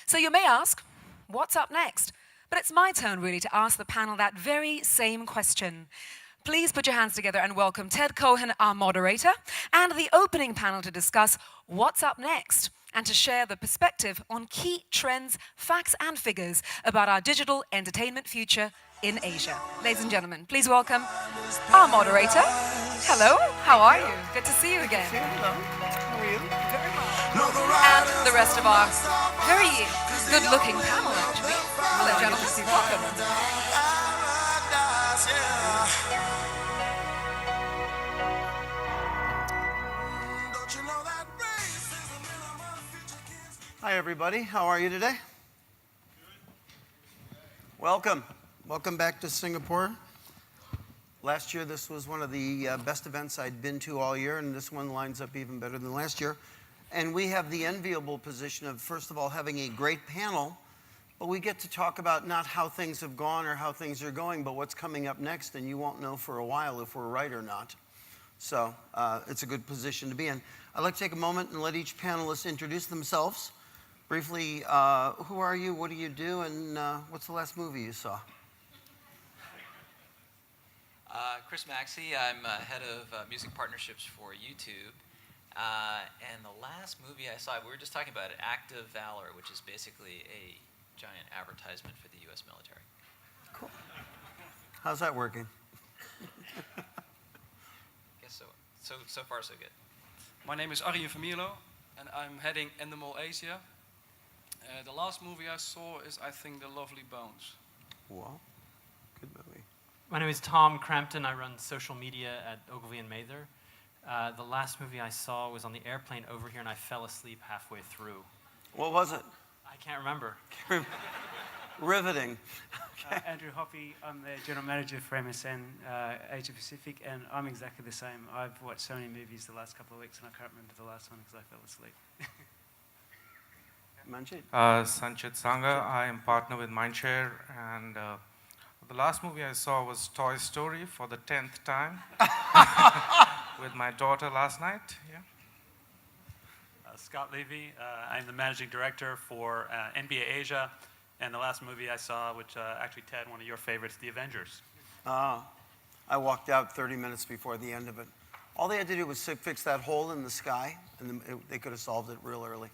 So you may ask, what's up next? But it's my turn really to ask the panel that very same question. Please put your hands together and welcome Ted Cohen, our moderator, and the opening panel to discuss what's up next and to share the perspective on key trends, facts, and figures about our digital entertainment future in Asia. Ladies and gentlemen, please welcome our moderator. Hello, how are you? Good to see you again. Hello. How are you? Very well. And the rest of our very good-looking panel, actually. Hello, gentlemen. Welcome. Hi, everybody. How are you today? Welcome. Welcome back to Singapore. Last year, this was one of the best events I'd been to all year, and this one lines up even better than last year. And we have the enviable position of, first of all, having a great panel, but we get to talk about not how things have gone or how things are going, but what's coming up next, and you won't know for a while if we're right or not. So it's a good position to be in. I'd like to take a moment and let each panelist introduce themselves. Briefly, who are you, what do you do, and what's the last movie you saw? Chris Maxey, I'm head of music partnerships for YouTube. And the last movie I saw, we were just talking about it, Act of Valor, which is basically a giant advertisement for the U.S. military. Cool. How's that working? I guess so. So far, so good. My name is Arjen van Mierlo, and I'm heading Endemol Asia. The last movie I saw is, I think, The Lovely Bones. Well, good movie. My name is Tom Crampton. I run social media at Ogilvy and Mather. The last movie I saw was on the airplane over here, and I fell asleep halfway through. What was it? I can't remember. Riveting. Andrew Hoppy, I'm the general manager for MSN Asia Pacific, and I'm exactly the same. I've watched so many movies the last couple of weeks, and I can't remember the last one because I fell asleep. Manjit? Sanchit Sangha. I am partner with Mindshare, and the last movie I saw was Toy Story for the 10th time with my daughter last night. Yeah. Scott Levy. I'm the managing director for NBA Asia, and the last movie I saw, which actually, Ted, one of your favorites, The Avengers. I walked out 30 minutes before the end of it. All they had to do was fix that hole in the sky, and they could have solved it real early.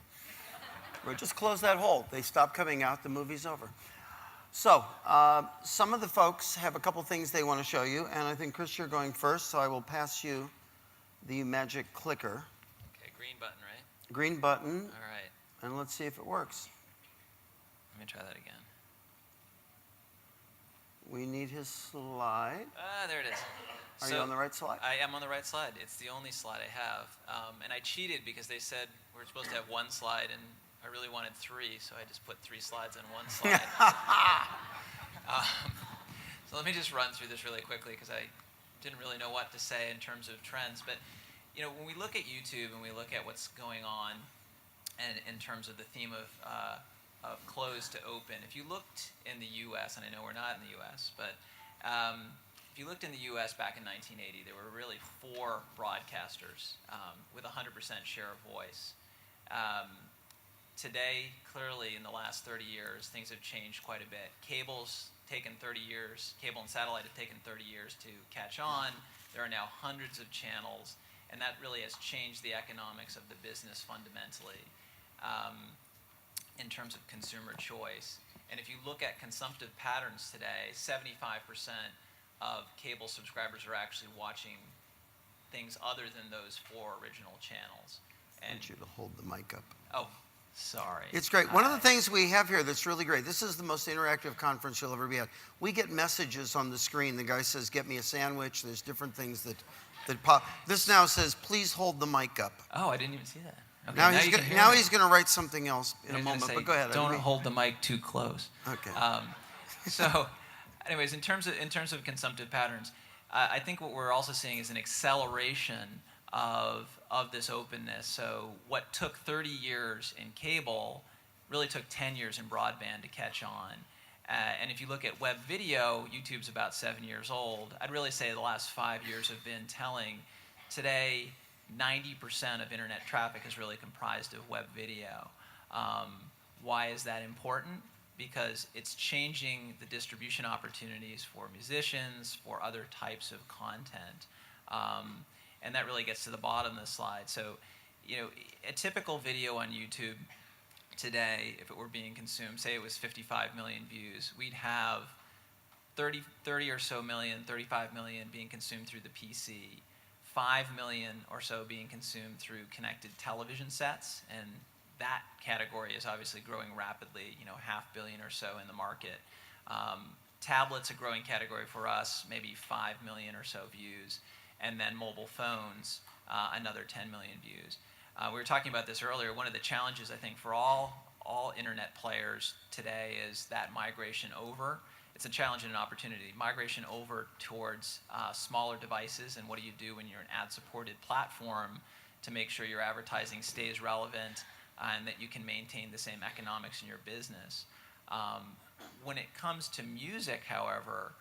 Or just close that hole. They stop coming out, the movie's over. So, some of the folks have a couple things they want to show you, and I think, Chris, you're going first, so I will pass you the magic clicker. Okay, green button, right? Green button, All right. and let's see if it works. Let me try that again. We need his slide. There it is. Are you on the right slide? I am on the right slide. It's the only slide I have. And I cheated because they said we're supposed to have one slide, and I really wanted three, so I just put 3 slides on one slide. So let me just run through this really quickly because I didn't really know what to say in terms of trends. But when we look at YouTube and we look at what's going on, and in terms of the theme of closed to open, if you looked in the U.S., and I know we're not in the U.S., but if you looked in the U.S. back in 1980, there were really 4 broadcasters with 100% share of voice. Today, clearly, in the last 30 years, things have changed quite a bit. Cable's taken 30 years. Cable and satellite have taken 30 years to catch on. There are now hundreds of channels, and that really has changed the economics of the business fundamentally in terms of consumer choice. And if you look at consumptive patterns today, 75% of cable subscribers are actually watching things other than those 4 original channels. I want you to hold the mic up. Oh, sorry. It's great. One of the things we have here that's really great, this is the most interactive conference you'll ever be at. We get messages on the screen. The guy says, get me a sandwich. There's different things that pop. This now says, please hold the mic up. Oh, I didn't even see that. Okay, now he's going to write something else in a moment, say, but go ahead. Don't hold the mic too close. Okay. So, anyways, in terms of consumptive patterns, I think what we're also seeing is an acceleration of this openness. So what took 30 years in cable really took 10 years in broadband to catch on. And if you look at web video, YouTube's about 7 years old. I'd really say the last 5 years have been telling. Today, 90% of internet traffic is really comprised of web video. Why is that important? Because it's changing the distribution opportunities for musicians, for other types of content. And that really gets to the bottom of the slide. So, you know, a typical video on YouTube today, if it were being consumed, say it was 55 million views, we'd have 30 or so million, 35 million being consumed through the PC, 5 million or so being consumed through connected television sets, and that category is obviously growing rapidly, you know, 500 million or so in the market. Tablets, a growing category for us, maybe 5 million or so views, and then mobile phones, another 10 million views. We were talking about this earlier. One of the challenges, I think, for all internet players today is that migration over. It's a challenge and an opportunity. Migration over towards smaller devices, and what do you do when you're an ad-supported platform to make sure your advertising stays relevant and that you can maintain the same economics in your business. When it comes to music, however,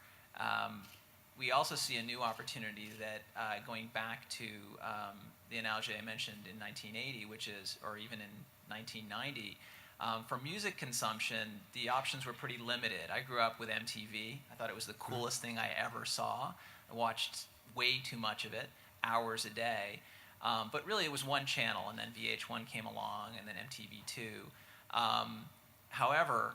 we also see a new opportunity that going back to the analogy I mentioned in 1980, which is, or even in 1990, for music consumption, the options were pretty limited. I grew up with MTV. I thought it was the coolest thing I ever saw. I watched way too much of it, hours a day. But really, it was one channel, and then VH1 came along, and then MTV2. However,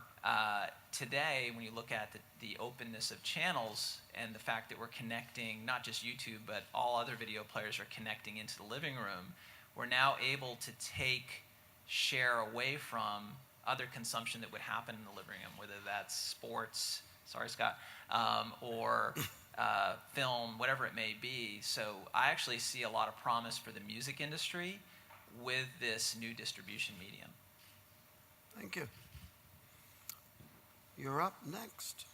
today, when you look at the openness of channels and the fact that we're connecting, not just YouTube, but all other video players are connecting into the living room, we're now able to take share away from other consumption that would happen in the living room, whether that's sports, sorry Scott, or film, whatever it may be. So I actually see a lot of promise for the music industry with this new distribution medium. Thank you. You're up next.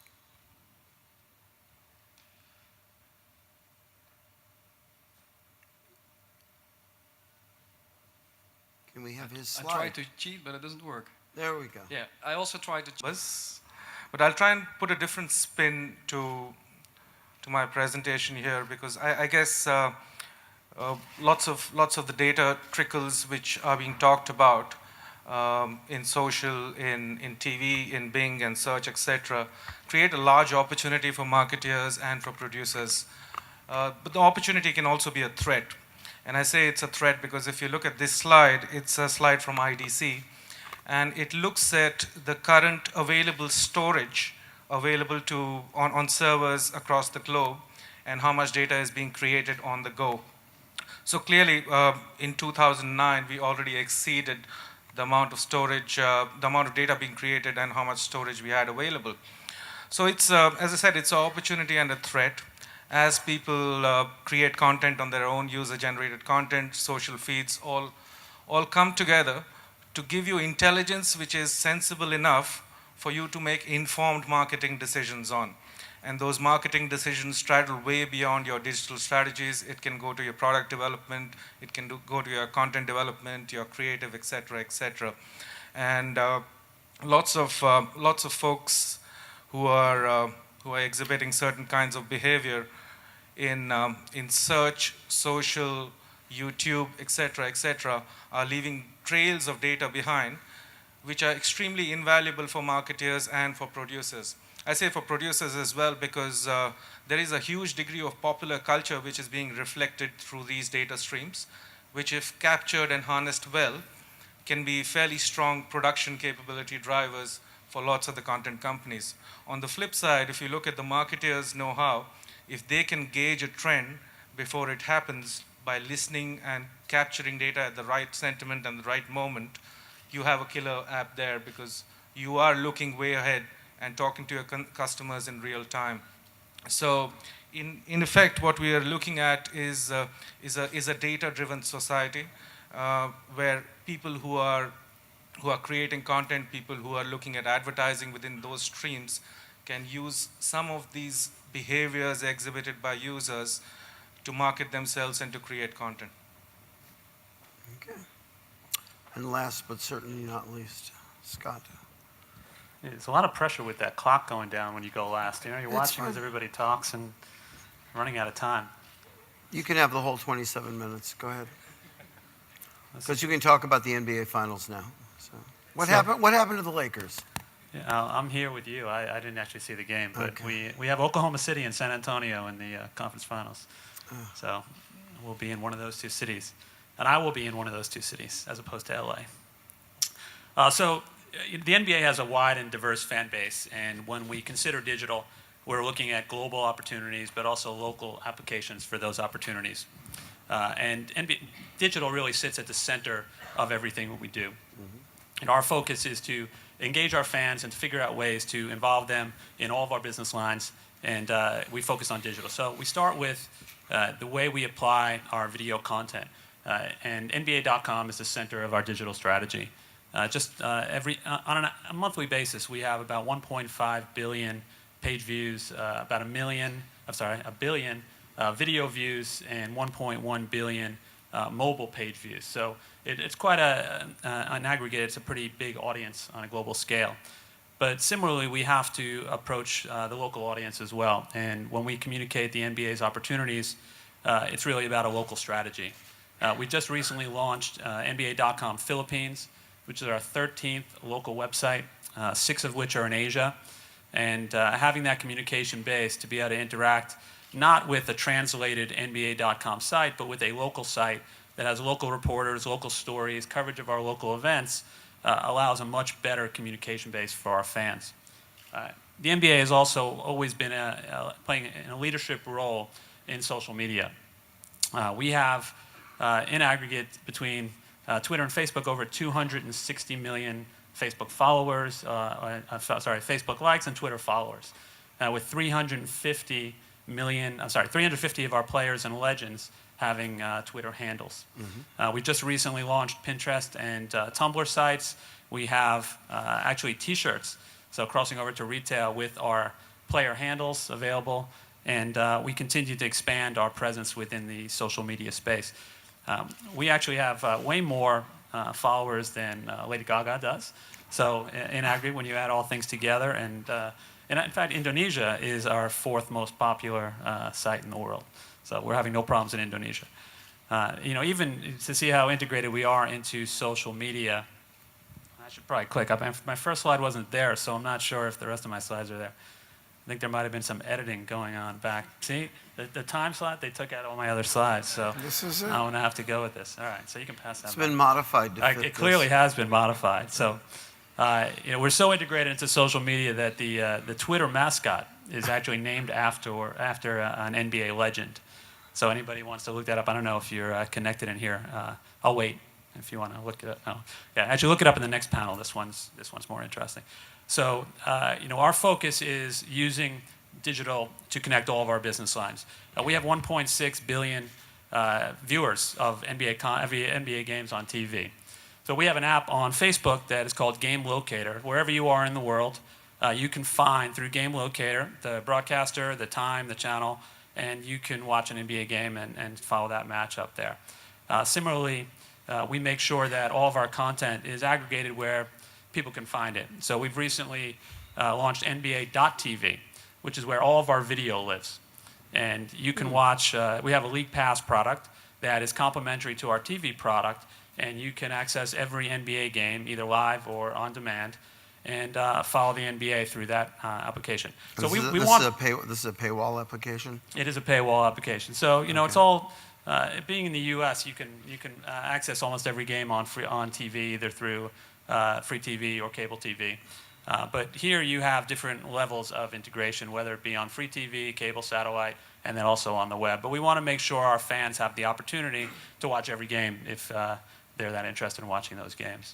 Can we have his slide? I tried to cheat, but it doesn't work. There we go. Yeah, I also tried to cheat. But I'll try and put a different spin to my presentation here, because I guess lots of the data trickles which are being talked about in social, in TV, in Bing and search, etc., create a large opportunity for marketeers and for producers. But the opportunity can also be a threat. And I say it's a threat because if you look at this slide, it's a slide from IDC, and it looks at the current available storage available on servers across the globe and how much data is being created on the go. So clearly, in 2009, we already exceeded the amount of storage, the amount of data being created and how much storage we had available. So it's, as I said, it's an opportunity and a threat. As people create content on their own, user-generated content, social feeds, all come together to give you intelligence which is sensible enough for you to make informed marketing decisions on. And those marketing decisions straddle way beyond your digital strategies. It can go to your product development, it can go to your content development, your creative, etc., etc. And lots of folks who are exhibiting certain kinds of behavior in search, social, YouTube, etc., etc., are leaving trails of data behind, which are extremely invaluable for marketers and for producers. I say for producers as well because there is a huge degree of popular culture which is being reflected through these data streams, which if captured and harnessed well, can be fairly strong production capability drivers for lots of the content companies. On the flip side, if you look at the marketers' know-how, if they can gauge a trend before it happens by listening and capturing data at the right sentiment and the right moment, you have a killer app there because you are looking way ahead and talking to your customers in real time. So in effect, what we are looking at is a data-driven society where people who are creating content, people who are looking at advertising within those streams can use some of these behaviors exhibited by users to market themselves and to create content. Okay. And last but certainly not least, Scott. There's a lot of pressure with that clock going down when you go last. You know, you're That's watching as fine. everybody talks and running out of time. You can have the whole 27 minutes. Go ahead. Because you can talk about the NBA Finals now. So. What So- happened? What happened to the Lakers? Yeah, I'm here with you. I didn't actually see the game, but Okay. we have Oklahoma City and San Antonio in the conference finals. So we'll be in one of those two cities. And I will be in one of those two cities as opposed to LA. The NBA has a wide and diverse fan base, and when we consider digital, we're looking at global opportunities, but also local applications for those opportunities. Digital really sits at the center of everything that we do. And our focus is to engage our fans and to figure out ways to involve them in all of our business lines, and we focus on digital. So we start with the way we apply our video content, and NBA.com is the center of our digital strategy. On a monthly basis, we have about 1.5 billion page views, about a billion video views, and 1.1 billion mobile page views. So it's quite an aggregate. It's a pretty big audience on a global scale. But similarly, we have to approach the local audience as well. And when we communicate the NBA's opportunities, it's really about a local strategy. We just recently launched NBA.com Philippines, which is our 13th local website, 6 of which are in Asia. And having that communication base to be able to interact not with a translated NBA.com site, but with a local site that has local reporters, local stories, coverage of our local events, allows a much better communication base for our fans. The NBA has also always been playing a leadership role in social media. We have, in aggregate, between Twitter and Facebook, over 260 million Facebook followers, Facebook likes and Twitter followers, with 350 of our players and legends having Twitter handles. We just recently launched Pinterest and Tumblr sites. We have actually T-shirts, so crossing over to retail with our player handles available, and we continue to expand our presence within the social media space. We actually have way more followers than Lady Gaga does. So in aggregate, when you add all things together, and in fact, Indonesia is our 4th most popular site in the world. So we're having no problems in Indonesia. Even to see how integrated we are into social media, I should probably click up. My first slide wasn't there, so I'm not sure if the rest of my slides are there. I think there might have been some editing going on back. See, the time slot, they took out all my other slides, so This is it. I'm going to have to go with this. All right, so you can pass that It's back. been modified to fit It clearly this. has been modified. So, we're so integrated into social media that the Twitter mascot is actually named after an NBA legend. So anybody wants to look that up, I don't know if you're connected in here. I'll wait if you want to look it up. No. Yeah, actually look it up in the next panel. This one's more interesting. So, our focus is using digital to connect all of our business lines. We have 1.6 billion viewers of NBA games on TV. So we have an app on Facebook that is called Game Locator. Wherever you are in the world, you can find through Game Locator the broadcaster, the time, the channel, and you can watch an NBA game and follow that match up there. Similarly, we make sure that all of our content is aggregated where people can find it. So we've recently launched NBA.tv, which is where all of our video lives. And you can watch, we have a League Pass product that is complementary to our TV product, and you can access every NBA game, either live or on demand, and follow the NBA through that application. So This is a paywall application? It is a paywall application. So, it's all, being in the US, you can access almost every game on TV, either through free TV or cable TV. But here you have different levels of integration, whether it be on free TV, cable, satellite, and then also on the web. But we want to make sure our fans have the opportunity to watch every game if they're that interested in watching those games.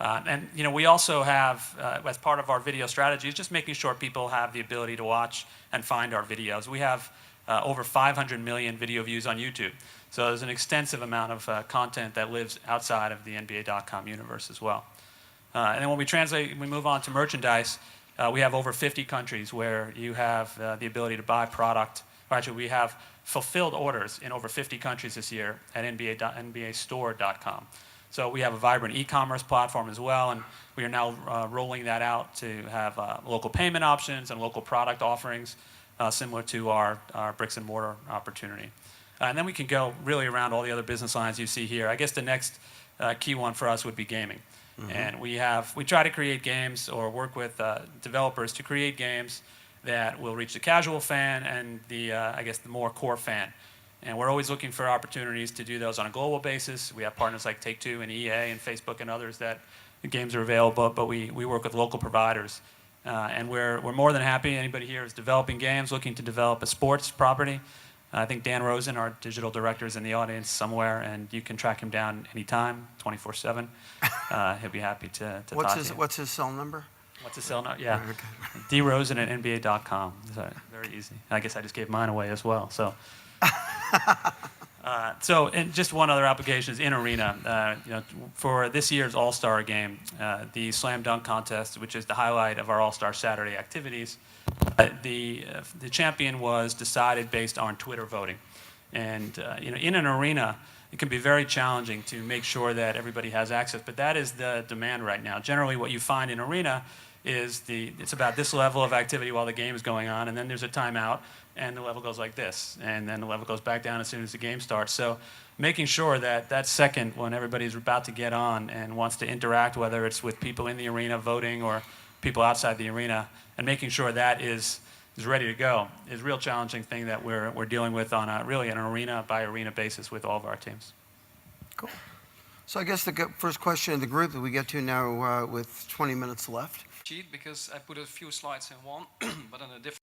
We also have, as part of our video strategy, is just making sure people have the ability to watch and find our videos. We have over 500 million video views on YouTube. So there's an extensive amount of content that lives outside of the NBA.com universe as well. And then when we move on to merchandise, we have over 50 countries where you have the ability to buy product. Or actually, we have fulfilled orders in over 50 countries this year at NBAstore.com. So we have a vibrant e-commerce platform as well, and we are now rolling that out to have local payment options and local product offerings similar to our bricks and mortar opportunity. And then we can go really around all the other business lines you see here. I guess the next key one for us would be gaming. And we try to create games or work with developers to create games that will reach the casual fan and the I guess the more core fan. And we're always looking for opportunities to do those on a global basis. We have partners like Take-Two and EA and Facebook and others that the games are available, but we work with local providers. And we're more than happy. Anybody here is developing games, looking to develop a sports property. I think Dan Rosen, our digital director, is in the audience somewhere, and you can track him down anytime, 24/7. He'll be happy to talk to you. What's his cell number? What's his cell number? Yeah, Okay. drosen at nba.com. So very easy. I guess I just gave mine away as well. So. And just one other application is in Arena. For this year's All-Star game, the Slam Dunk Contest, which is the highlight of our All-Star Saturday activities, the champion was decided based on Twitter voting. And in an arena, it can be very challenging to make sure that everybody has access, but that is the demand right now. Generally, what you find in Arena is it's about this level of activity while the game is going on, and then there's a timeout, and the level goes like this, and then the level goes back down as soon as the game starts. So making sure that second when everybody's about to get on and wants to interact, whether it's with people in the arena voting or people outside the arena, and making sure that is ready to go is a real challenging thing that we're dealing with on really an arena by arena basis with all of our teams. Cool. So I guess the first question of the group that we get to now with 20 minutes left. Cheat because I put a few slides in one, but on a different